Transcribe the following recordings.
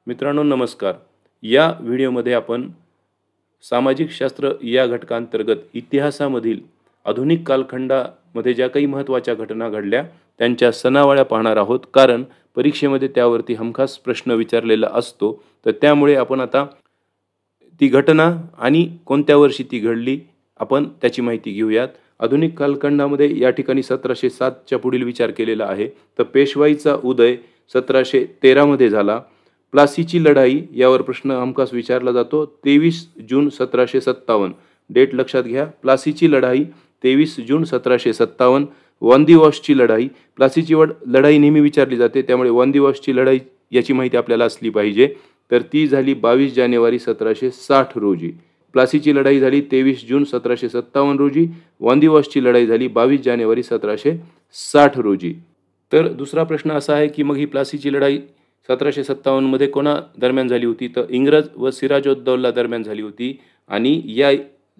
मित्रांनो नमस्कार. या व्हिडिओमध्ये आपण सामाजिक शास्त्र या घटकांतर्गत इतिहासामधील आधुनिक कालखंडामध्ये ज्या काही महत्त्वाच्या घटना घडल्या त्यांच्या सनावळ्या पाहणार आहोत. कारण परीक्षेमध्ये त्यावरती हमखास प्रश्न विचारलेला असतो. तर त्यामुळे आपण आता ती घटना आणि कोणत्या वर्षी ती घडली आपण त्याची माहिती घेऊयात. आधुनिक कालखंडामध्ये या ठिकाणी 1707च्या पुढील विचार केलेला आहे. तर पेशवाईचा उदय 1713 मध्ये झाला. प्लासीची लढाई यावर प्रश्न हमखास विचारला जातो. 23 जून 1757 डेट लक्षात घ्या. प्लासीची लढाई 23 जून 1757. वांदिवॉशची लढाई. प्लासीची लढाई नेहमी विचारली जाते त्यामुळे वांदिवॉशची लढाई याची माहिती आपल्याला असली पाहिजे. तर ती झाली 22 जानेवारी 1760 रोजी. प्लासीची लढाई झाली 23 जून 1757 रोजी. वांदिवॉशची लढाई झाली 22 जानेवारी 1760 रोजी. तर दुसरा प्रश्न असा आहे की मग ही प्लासीची लढाई 1757 मध्ये कोणा दरम्यान झाली होती? तर इंग्रज व सिराजउद्दौला दरम्यान झाली होती आणि या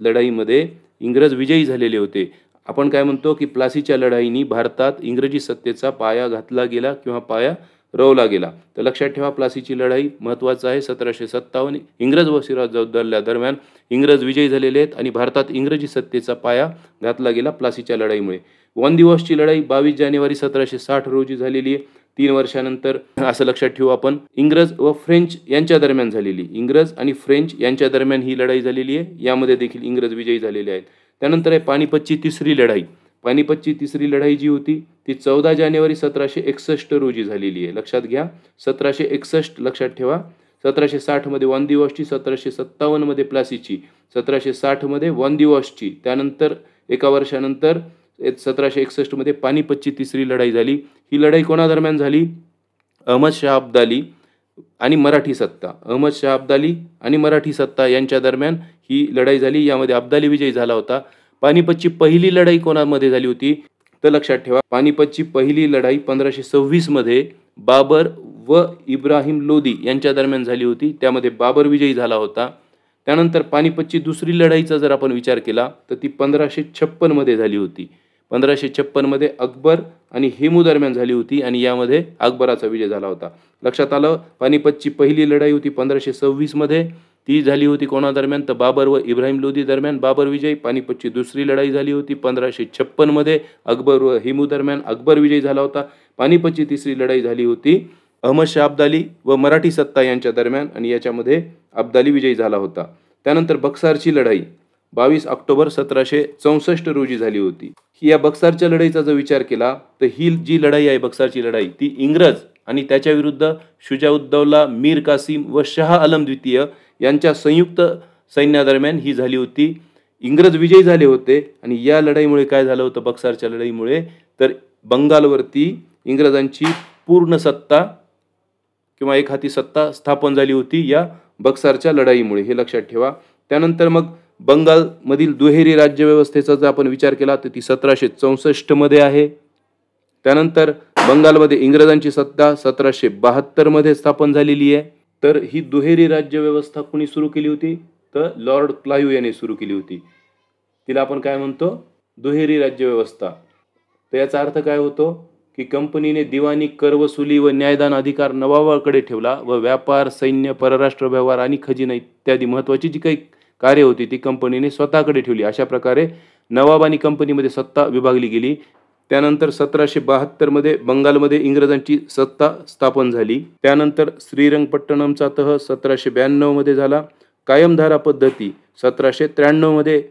लढाईमध्ये इंग्रज विजयी झालेले होते. आपण काय म्हणतो की प्लासीच्या लढाईनी भारतात इंग्रजी सत्तेचा पाया घातला गेला किंवा पाया रोवला गेला. तर लक्षात ठेवा प्लासीची लढाई महत्त्वाचं आहे. 1757 इंग्रज व सिराजउद्दौला दरम्यान इंग्रज विजयी झालेले आहेत आणि भारतात इंग्रजी सत्तेचा पाया घातला गेला प्लासीच्या लढाईमुळे. वांदिवॉशची लढाई 22 जानेवारी 1760 रोजी झालेली आहे. 3 वर्षानंतर असं लक्षात ठेवू आपण इंग्रज व फ्रेंच यांच्या दरम्यान झालेली. इंग्रज आणि फ्रेंच यांच्या दरम्यान ही लढाई झालेली आहे. यामध्ये देखील इंग्रज विजयी झालेले आहेत. त्यानंतर आहे पानिपतची तिसरी लढाई. पानिपतची तिसरी लढाई जी होती ती 14 जानेवारी 1761 रोजी झालेली आहे. लक्षात घ्या 1761 लक्षात ठेवा. 1760 मध्ये वांदिवॉशची, 1757 मध्ये प्लासीची, 1760 मध्ये वांदिवॉशची. त्यानंतर एका वर्षानंतर 1761 मध्ये पानिपतची तिसरी लढाई झाली. ही लढाई कोणादरम्यान झाली? अहमद शाह अब्दाली आणि मराठी सत्ता. अहमद शाह अब्दाली आणि मराठी सत्ता यांच्या दरम्यान ही लढाई झाली. यामध्ये अब्दाली विजयी झाला होता. पानिपतची पहिली लढाई कोणामध्ये झाली होती? तर लक्षात ठेवा पानिपतची पहिली लढाई 1526 मध्ये बाबर व इब्राहिम लोदी यांच्या दरम्यान झाली होती. त्यामध्ये बाबर विजयी झाला होता. त्यानंतर पानिपतची दुसरी लढाईचा जर आपण विचार केला तर ती 1556 मध्ये झाली होती. 1556 मध्ये अकबर आणि हेमू दरम्यान झाली होती आणि यामध्ये अकबराचा विजय झाला होता. लक्षात आलं. पानिपतची पहिली लढाई होती 1526 मध्ये. ती झाली होती कोणादरम्यान? तर बाबर व इब्राहिम लोदी दरम्यान बाबर विजय. पानिपतची दुसरी लढाई झाली होती 1556 मध्ये अकबर व हेमू दरम्यान. अकबर विजयी झाला होता. पानिपतची तिसरी लढाई झाली होती अहमद शाह अब्दाली व मराठी सत्ता यांच्या दरम्यान आणि याच्यामध्ये अब्दाली विजयी झाला होता. त्यानंतर बक्सारची लढाई 22 ऑक्टोबर 1764 रोजी झाली होती. या बक्सारच्या लढाईचा जर विचार केला तर ही जी लढाई आहे बक्सारची लढाई ती इंग्रज आणि त्याच्या विरुद्ध शुजाउद्दौला, मीर कासिम व शाह आलम द्वितीय यांच्या संयुक्त सैन्यादरम्यान ही झाली होती. इंग्रज विजयी झाले होते आणि या लढाईमुळे काय झालं होतं? बक्सारच्या लढाईमुळे तर बंगालवरती इंग्रजांची पूर्ण सत्ता किंवा एक हाती सत्ता स्थापन झाली होती या बक्सारच्या लढाईमुळे. हे लक्षात ठेवा. त्यानंतर मग बंगालमधील दुहेरी राज्यव्यवस्थेचा जर आपण विचार केला तर ती 1764 मध्ये आहे. त्यानंतर बंगालमध्ये इंग्रजांची सत्ता 1772 मध्ये स्थापन झालेली आहे. तर ही दुहेरी राज्यव्यवस्था कोणी सुरू केली होती? तर लॉर्ड क्लाइव्ह यांनी सुरू केली होती. तिला आपण काय म्हणतो? दुहेरी राज्यव्यवस्था. तर याचा अर्थ काय होतो की कंपनीने दिवाणी, कर वसुली व न्यायदान अधिकार नवाबाकडे ठेवला व व्यापार, सैन्य, परराष्ट्र व्यवहार आणि खजिना इत्यादी महत्त्वाची जी काही कार्य होती ती कंपनीने स्वतःकडे ठेवली. अशा प्रकारे नवाब आणि कंपनीमध्ये सत्ता विभागली गेली. त्यानंतर 1772 मध्ये बंगालमध्ये इंग्रजांची सत्ता स्थापन झाली. त्यानंतर श्रीरंगपट्टणमचा तह 1792 मध्ये झाला. कायमधारा पद्धती 1793 मध्ये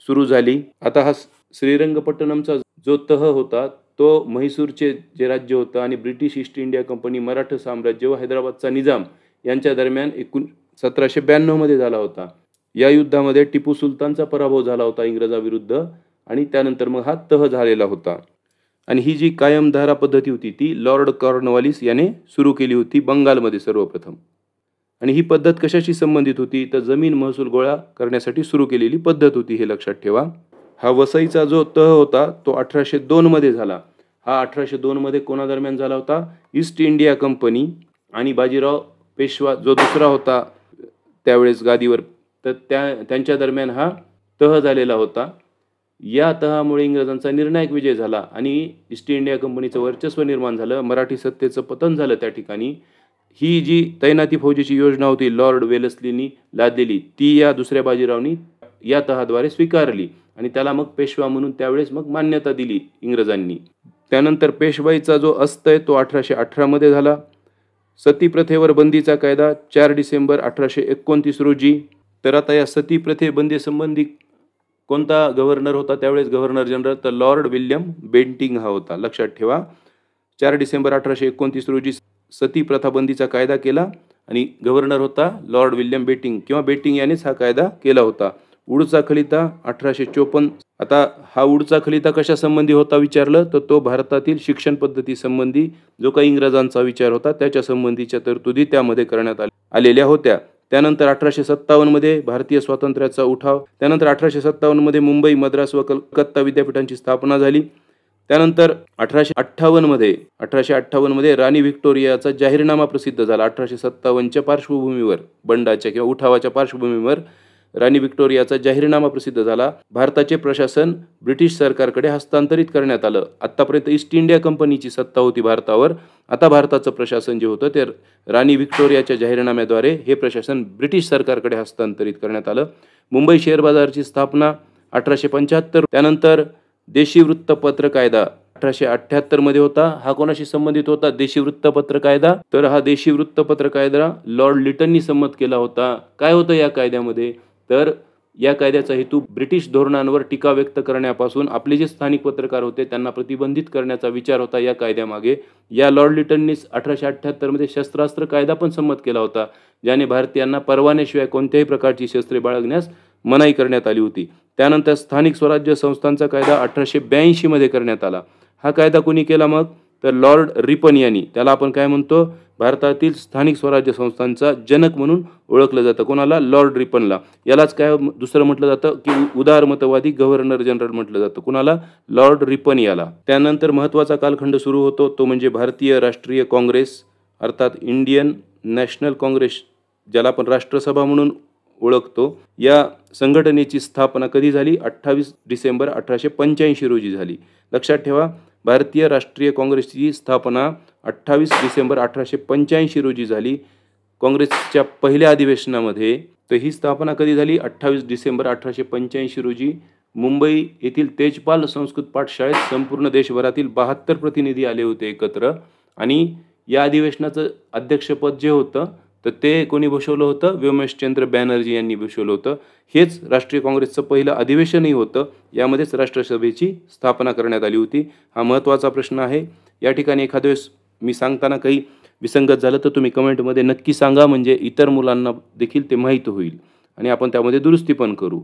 सुरू झाली. आता हा श्रीरंगपट्टणमचा जो तह होता तो म्हैसूरचे जे राज्य होतं आणि British east India company, Maratha साम्राज्य व हैदराबादचा निजाम यांच्या दरम्यान 1792 मध्ये झाला होता. या युद्धामध्ये टिपू सुलतानचा पराभव झाला होता इंग्रजाविरुद्ध आणि त्यानंतर मग हा तह झालेला होता. आणि ही जी कायमधारा पद्धती होती ती लॉर्ड कॉर्नवालिस याने सुरू केली होती बंगालमध्ये सर्वप्रथम. आणि ही पद्धत कशाशी संबंधित होती? तर जमीन महसूल गोळा करण्यासाठी सुरू केलेली पद्धत होती. हे लक्षात ठेवा. हा वसईचा जो तह होता तो 1802 मध्ये झाला. हा 1802 मध्ये कोणादरम्यान झाला होता? ईस्ट इंडिया कंपनी आणि बाजीराव पेशवा जो दुसरा होता त्यावेळेस गादीवर, तर त्यांच्या दरम्यान हा तह झालेला होता. या तहामुळे इंग्रजांचा निर्णायक विजय झाला आणि ईस्ट इंडिया कंपनीचं वर्चस्व निर्माण झालं. मराठी सत्तेचं पतन झालं त्या ठिकाणी. ही जी तैनाती फौजेची योजना होती लॉर्ड वेलस्लीनी लादलेली, ती या दुसऱ्या बाजीरावनी या तहाद्वारे स्वीकारली आणि त्याला मग पेशवा म्हणून त्यावेळेस मग मान्यता दिली इंग्रजांनी. त्यानंतर पेशवाईचा जो अस्तय तो 1818 मध्ये झाला. सती प्रथेवर बंदीचा कायदा 4 डिसेंबर 1829 रोजी. तर आता या सती प्रथे बंदीसंबंधी कोणता गव्हर्नर होता त्यावेळेस गव्हर्नर जनरल, तर लॉर्ड विल्यम बेंटिंग हा होता. लक्षात ठेवा. 4 डिसेंबर 1829 रोजी सती प्रथा बंदीचा कायदा केला आणि गव्हर्नर होता लॉर्ड विल्यम बेटिंग किंवा बेटिंग यानेच हा कायदा केला होता. वुडचा खलिता 1854. आता हा वुडचा खलिता कशा संबंधी होता विचारलं तर तो भारतातील शिक्षण पद्धती संबंधी जो काही इंग्रजांचा विचार होता त्याच्या संबंधीच्या तरतुदी त्यामध्ये करण्यात आलेल्या होत्या. त्यानंतर 1857 मध्ये भारतीय स्वातंत्र्याचा उठाव. त्यानंतर 1857 मध्ये मुंबई, मद्रास व कलकत्ता विद्यापीठांची स्थापना झाली. त्यानंतर 1858 मध्ये राणी व्हिक्टोरियाचा जाहीरनामा प्रसिद्ध झाला. 1857च्या पार्श्वभूमीवर, बंडाच्या किंवा उठावाच्या पार्श्वभूमीवर राणी व्हिक्टोरियाचा जाहीरनामा प्रसिद्ध झाला. भारताचे प्रशासन ब्रिटिश सरकारकडे हस्तांतरित करण्यात आलं. आतापर्यंत ईस्ट इंडिया कंपनीची सत्ता होती भारतावर. आता भारताचं प्रशासन जे होतं ते राणी व्हिक्टोरियाच्या जाहीरनाम्याद्वारे हे प्रशासन ब्रिटिश सरकारकडे हस्तांतरित करण्यात आलं. मुंबई शेअर बाजाराची स्थापना 1875. त्यानंतर देशी वृत्तपत्र कायदा 1878 मध्ये होता. हा कोणाशी संबंधित होता देशी वृत्तपत्र कायदा? तर हा देशी वृत्तपत्र कायदा लॉर्ड लिटननी संमत केला होता. काय होतं या कायद्यामध्ये? तर या कायद्याचा हेतू ब्रिटिश धोरणांवर टीका व्यक्त करण्यापासून आपले जे स्थानिक पत्रकार होते त्यांना प्रतिबंधित करण्याचा विचार होता या कायद्यामागे. या लॉर्ड लिटननी 1878 मध्ये शस्त्रास्त्र कायदा पण संमत केला होता, ज्याने भारतीयांना परवान्याशिवाय कोणत्याही प्रकारची शस्त्रे बाळगण्यास मनाई करण्यात आली होती. त्यानंतर स्थानिक स्वराज्य संस्थांचा कायदा 1882 मध्ये करण्यात आला. हा कायदा कोणी केला मग? तर लॉर्ड रिपन यांनी. त्याला आपण काय म्हणतो? भारतातील स्थानिक स्वराज्य संस्थांचा जनक म्हणून ओळखलं जातं. कोणाला? लॉर्ड रिपनला. यालाच काय दुसरं म्हटलं जातं की उदारमतवादी गव्हर्नर जनरल म्हटलं जातं. कुणाला? लॉर्ड रिपन याला. त्यानंतर महत्त्वाचा कालखंड सुरू होतो तो म्हणजे भारतीय राष्ट्रीय काँग्रेस अर्थात इंडियन नॅशनल काँग्रेस, ज्याला आपण राष्ट्रसभा म्हणून ओळखतो. या संघटनेची स्थापना कधी झाली? 28 डिसेंबर 1885 रोजी झाली. लक्षात ठेवा. भारतीय राष्ट्रीय काँग्रेसची स्थापना 28 डिसेंबर 1885 रोजी झाली. काँग्रेसच्या पहिल्या अधिवेशनामध्ये. तर ही स्थापना कधी झाली? 28 डिसेंबर 1885 रोजी मुंबई येथील तेजपाल संस्कृत पाठशाळेत संपूर्ण देशभरातील 72 प्रतिनिधी आले होते एकत्र. आणि या अधिवेशनाचं अध्यक्षपद जे होतं तर ते कोणी भूषवलं होतं? व्योमेशचंद्र बॅनर्जी यांनी भूषवलं होतं. हेच राष्ट्रीय काँग्रेसचं पहिलं अधिवेशनही होतं. यामध्येच राष्ट्रसभेची स्थापना करण्यात आली होती. हा महत्त्वाचा प्रश्न आहे. या ठिकाणी एखाद्या वेळेस मी सांगताना काही विसंगत झालं तर तुम्ही कमेंटमध्ये नक्की सांगा, म्हणजे इतर मुलांना देखील ते माहीत होईल आणि आपण त्यामध्ये दुरुस्ती पण करू.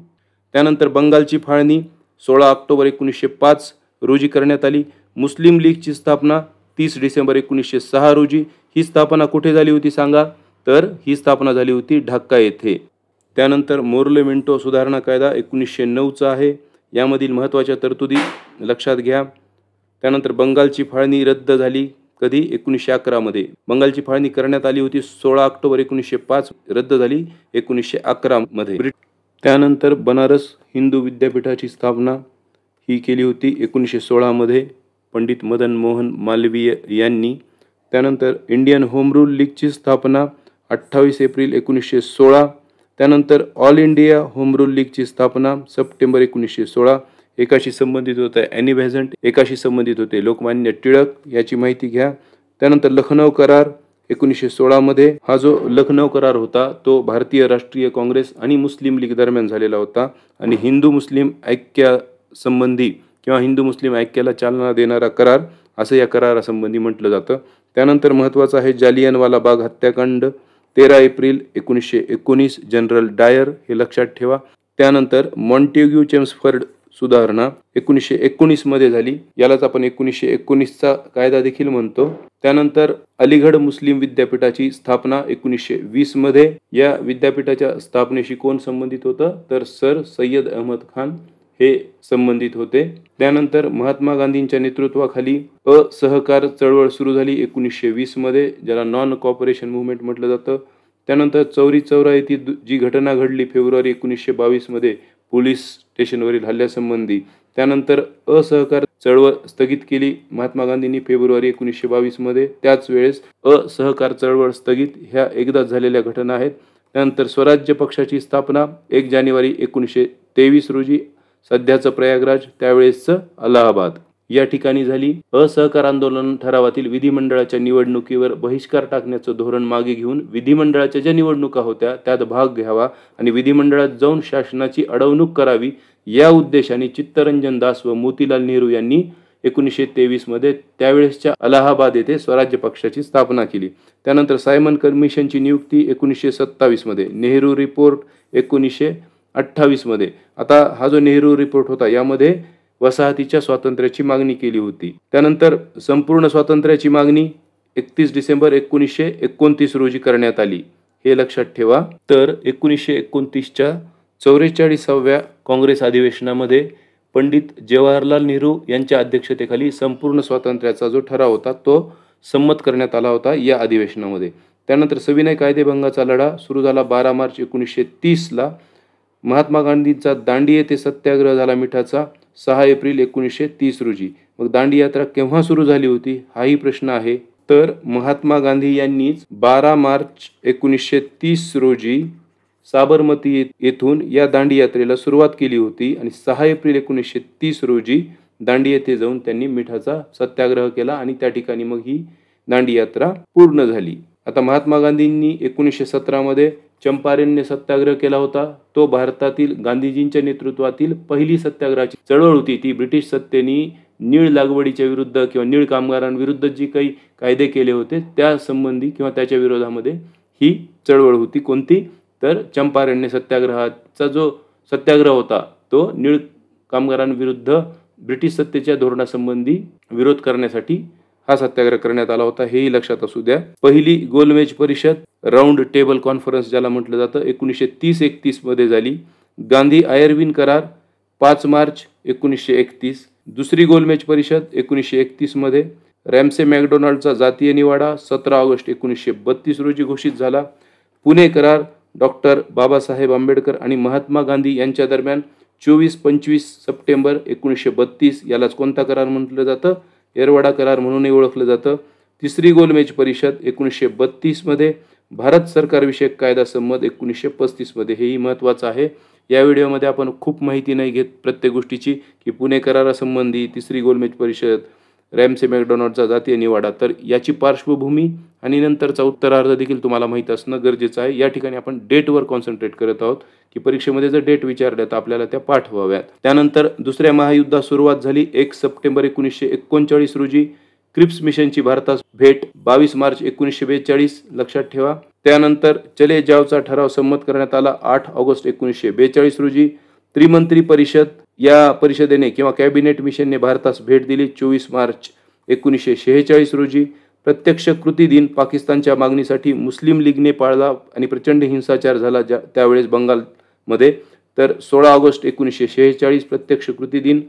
त्यानंतर बंगालची फाळणी 16 ऑक्टोबर 1905 रोजी करण्यात आली. मुस्लिम लीगची स्थापना 30 डिसेंबर 1906 रोजी. ही स्थापना कुठे झाली होती सांगा? तर ही स्थापना झाली होती ढाका येथे. त्यानंतर मोर्ले मिंटो सुधारणा कायदा 1909चा आहे. यामधील महत्त्वाच्या तरतुदी लक्षात घ्या. त्यानंतर बंगालची फाळणी रद्द झाली कधी? 1911 मध्ये. बंगालची फाळणी करण्यात आली होती 16 ऑक्टोबर 1905, रद्द झाली 1911 मध्ये. त्यानंतर बनारस हिंदू विद्यापीठाची स्थापना ही केली होती 1916 मध्ये पंडित मदन मोहन मालवीय यांनी. त्यानंतर इंडियन होम रूल लीगची स्थापना 28 एप्रिल 1916. त्यानंतर ऑल इंडिया होम रूल लीगची स्थापना सप्टेंबर 1916. एकाशी संबंधित होतं ॲनी बेझंट, एकाशी संबंधित होते लोकमान्य टिळक, याची माहिती घ्या. त्यानंतर लखनौ करार 1916 मध्ये. हा जो लखनौ करार होता तो भारतीय राष्ट्रीय काँग्रेस आणि मुस्लिम लीग दरम्यान झालेला होता आणि हिंदू मुस्लिम ऐक्यासंबंधी किंवा हिंदू मुस्लिम ऐक्याला चालना देणारा करार असं या करारासंबंधी म्हटलं जातं. त्यानंतर महत्त्वाचं आहे जालियनवाला बाग हत्याकांड 13 एप्रिल 1919, जनरल डायर, हे लक्षात ठेवा. त्यानंतर मॉन्टेग्यू चेम्सफर्ड सुधारणा 1919 मध्ये झाली. यालाच आपण 1919चा कायदा देखील म्हणतो. त्यानंतर अलीगढ मुस्लिम विद्यापीठाची स्थापना 1920 मध्ये. या विद्यापीठाच्या स्थापनेशी कोण संबंधित होतं? तर सर सय्यद अहमद खान हे संबंधित होते. त्यानंतर महात्मा गांधींच्या नेतृत्वाखाली असहकार चळवळ सुरू झाली 1920 मध्ये, ज्याला नॉन कॉपरेशन मुवमेंट म्हटलं जातं. त्यानंतर चौरी चौरा येथे जी घटना घडली फेब्रुवारी 1922 मध्ये पोलीस स्टेशनवरील हल्ल्यासंबंधी. त्यानंतर असहकार चळवळ स्थगित केली महात्मा गांधींनी फेब्रुवारी 1922 मध्ये. त्याच वेळेस असहकार चळवळ स्थगित, ह्या एकदाच झालेल्या घटना आहेत. त्यानंतर स्वराज्य पक्षाची स्थापना 1 जानेवारी 1923 रोजी, सध्याचं प्रयागराज त्यावेळेसचं अलाहाबाद या ठिकाणी झाली. असहकार आंदोलन ठरावातील विधिमंडळाच्या निवडणुकीवर बहिष्कार टाकण्याचं धोरण मागे घेऊन विधिमंडळाच्या ज्या निवडणुका होत्या त्यात भाग घ्यावा आणि विधिमंडळात जाऊन शासनाची अडवणूक करावी या उद्देशाने चित्तरंजन दास व मोतीलाल नेहरू यांनी 1923 मध्ये त्यावेळेसच्या अलाहाबाद येथे स्वराज्य पक्षाची स्थापना केली. त्यानंतर सायमन कमिशनची नियुक्ती 1927 मध्ये, नेहरू रिपोर्ट 1928 मध्ये. आता हा जो नेहरू रिपोर्ट होता यामध्ये वसाहतीच्या स्वातंत्र्याची मागणी केली होती. त्यानंतर संपूर्ण स्वातंत्र्याची मागणी 31 डिसेंबर 1929 रोजी करण्यात आली, हे लक्षात ठेवा. तर 1929च्या 44व्या काँग्रेस अधिवेशनामध्ये पंडित जवाहरलाल नेहरू यांच्या अध्यक्षतेखाली संपूर्ण स्वातंत्र्याचा जो ठराव होता तो संमत करण्यात आला होता या अधिवेशनामध्ये. त्यानंतर सविनय कायदेभंगाचा लढा सुरू झाला 12 मार्च 1930ला. महात्मा गांधींचा दांडी येथे सत्याग्रह झाला मिठाचा 6 एप्रिल 1930 रोजी. मग दांडी यात्रा केव्हा सुरू झाली होती हाही प्रश्न आहे. तर महात्मा गांधी यांनीच 12 मार्च 1930 रोजी साबरमती येथून या दांडी यात्रेला सुरुवात केली होती आणि 6 एप्रिल 1930 रोजी दांडी येथे जाऊन त्यांनी मिठाचा सत्याग्रह केला आणि त्या ठिकाणी मग ही दांडी यात्रा पूर्ण झाली. आता महात्मा गांधींनी 1917 मध्ये चंपारण्य सत्याग्रह केला होता. तो भारतातील गांधीजींच्या नेतृत्वातील पहिली सत्याग्रहाची चळवळ होती. ती ब्रिटिश सत्तेने नीळ लागवडीच्या विरुद्ध किंवा नीळ कामगारांविरुद्ध जी काही कायदे केले होते त्या संबंधी किंवा त्याच्या विरोधामध्ये ही चळवळ होती. कोणती? तर चंपारण्य सत्याग्रहाचा जो सत्याग्रह होता तो नीळ कामगारांविरुद्ध ब्रिटिश सत्तेच्या धोरणासंबंधी विरोध करण्यासाठी हा सत्याग्रह करण्यात आला होता, हेही लक्षात असू द्या. पहिली गोलमेज परिषद राऊंड टेबल कॉन्फरन्स ज्याला म्हटलं जातं 1930-31 मध्ये झाली. गांधी आयर्विन करार 5 मार्च 1931. दुसरी गोलमेज परिषद 1931 मध्ये. रॅमसे मॅकडोनाल्डचा जातीय निवाडा 17 ऑगस्ट 1932 रोजी घोषित झाला. पुणे करार डॉक्टर बाबासाहेब आंबेडकर आणि महात्मा गांधी यांच्या दरम्यान 24-25 सप्टेंबर 1932, यालाच कोणता करार म्हटलं जातं? येरवडा करार म्हणूनही ओळखलं जातं. तिसरी गोलमेज परिषद 1932 मध्ये. भारत सरकार विषयक कायदा संमत 1935 मध्ये. हेही महत्त्वाचं आहे. या व्हिडिओमध्ये आपण खूप माहिती नाही घेत प्रत्येक गोष्टीची की पुणे करारासंबंधी, तिसरी गोलमेज परिषद, रॅमसे मॅकडोनाल्डचा जातीय निवाडा, तर याची पार्श्वभूमी आणि नंतरचा उत्तरार्ध देखील तुम्हाला माहीत असणं गरजेचं आहे. या ठिकाणी आपण डेटवर कॉन्सन्ट्रेट करत आहोत की परीक्षेमध्ये जर डेट विचारल्या तर आपल्याला त्या पाठवाव्यात. त्यानंतर दुसऱ्या महायुद्धास सुरुवात झाली 1 सप्टेंबर 1939 रोजी. क्रिप्स मिशनची भारतास भेट 22 मार्च 1942 लक्षात ठेवा. त्यानंतर चले जावचा ठराव संमत करण्यात आला 8 ऑगस्ट 1942 रोजी. त्रिमंत्री परिषद या परिषदेने किंवा कॅबिनेट मिशनने भारतास भेट दिली 24 मार्च 1946 रोजी. प्रत्यक्ष कृती दिन पाकिस्तानच्या मागणीसाठी मुस्लिम लीगने पाळला आणि प्रचंड हिंसाचार झाला त्यावेळेस बंगालमध्ये. तर 16 ऑगस्ट 1946 प्रत्यक्ष कृती दिन.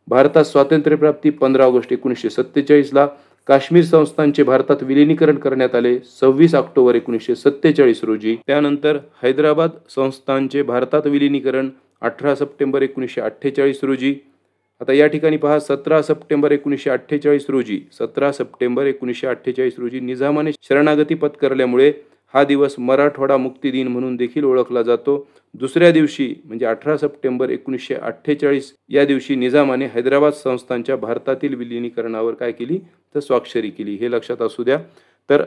भारतात स्वातंत्र्यप्राप्ती 15 ऑगस्ट 1947ला. काश्मीर संस्थानचे भारतात विलिनीकरण करण्यात आले 26 ऑक्टोबर 1947 रोजी. त्यानंतर हैदराबाद संस्थानचे भारतात विलिनीकरण 18 सप्टेंबर 1948 रोजी. आता या ठिकाणी पहा 17 सप्टेंबर 1948 रोजी 17 सप्टेंबर 1948 रोजी निजामाने शरणागती पत्करल्यामुळे हा दिवस मराठवाडा मुक्ती दिन म्हणून देखील ओळखला जातो. दुसऱ्या दिवशी म्हणजे 18 सप्टेंबर 1948 या दिवशी निजामाने हैदराबाद संस्थानच्या भारतातील विलिनीकरणावर काय केली तर स्वाक्षरी केली, हे लक्षात असू द्या. तर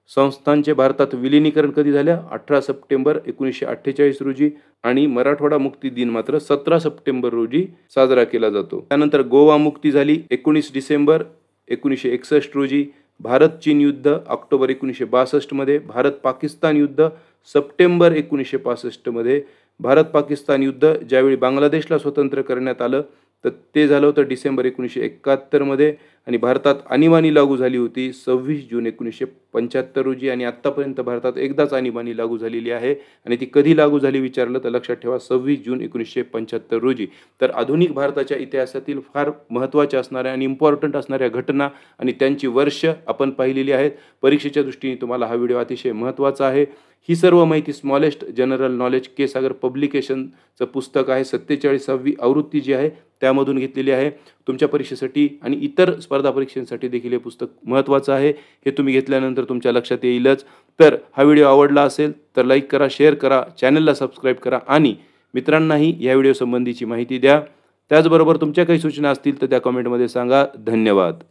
संस्थानचे भारतात विलिनीकरण कधी झाल्या 18 सप्टेंबर 1948 रोजी आणि मराठवाडा मुक्ती दिन मात्र 17 सप्टेंबर रोजी साजरा केला जातो. त्यानंतर गोवा मुक्ती झाली 19 डिसेंबर 1961 रोजी. भारत चीन युद्ध ऑक्टोबर 1962 मध्ये. भारत पाकिस्तान युद्ध सप्टेंबर 1965 मध्ये. भारत पाकिस्तान युद्ध ज्यावेळी बांगलादेशला स्वतंत्र करण्यात आलं तर ते झालं होतं डिसेंबर 1971 मध्ये. आणि भारतात आणीबाणी लागू झाली होती 26 जून 1975 रोजी आणि आत्तापर्यंत भारतात एकदाच आणीबाणी लागू झालेली आहे आणि ती कधी लागू झाली विचारलं तर लक्षात ठेवा 26 जून 1975 रोजी. तर आधुनिक भारताच्या इतिहासातील फार महत्त्वाच्या असणाऱ्या आणि इम्पॉर्टंट असणाऱ्या घटना आणि त्यांची वर्ष आपण पाहिलेली आहेत. परीक्षेच्या दृष्टीने तुम्हाला हा व्हिडिओ अतिशय महत्त्वाचा आहे. ही सर्व माहिती स्मॉलेस्ट जनरल नॉलेज के सागर पब्लिकेशनचं पुस्तक आहे. 47वी आवृत्ती जी आहे त्यामधून घेतलेली आहे. तुमच्या परीक्षेसाठी आणि इतर स्पर्धा परीक्षांसाठी देखील हे पुस्तक महत्त्वाचं आहे. हे तुम्ही घेतल्यानंतर तुमच्या लक्षात येईलच. तर हा व्हिडिओ आवडला असेल तर लाईक करा, शेअर करा, चॅनलला सबस्क्राईब करा आणि मित्रांनाही या व्हिडिओ संबंधीची माहिती द्या. त्याचबरोबर तुमच्या काही सूचना असतील तर त्या कमेंटमध्ये सांगा. धन्यवाद.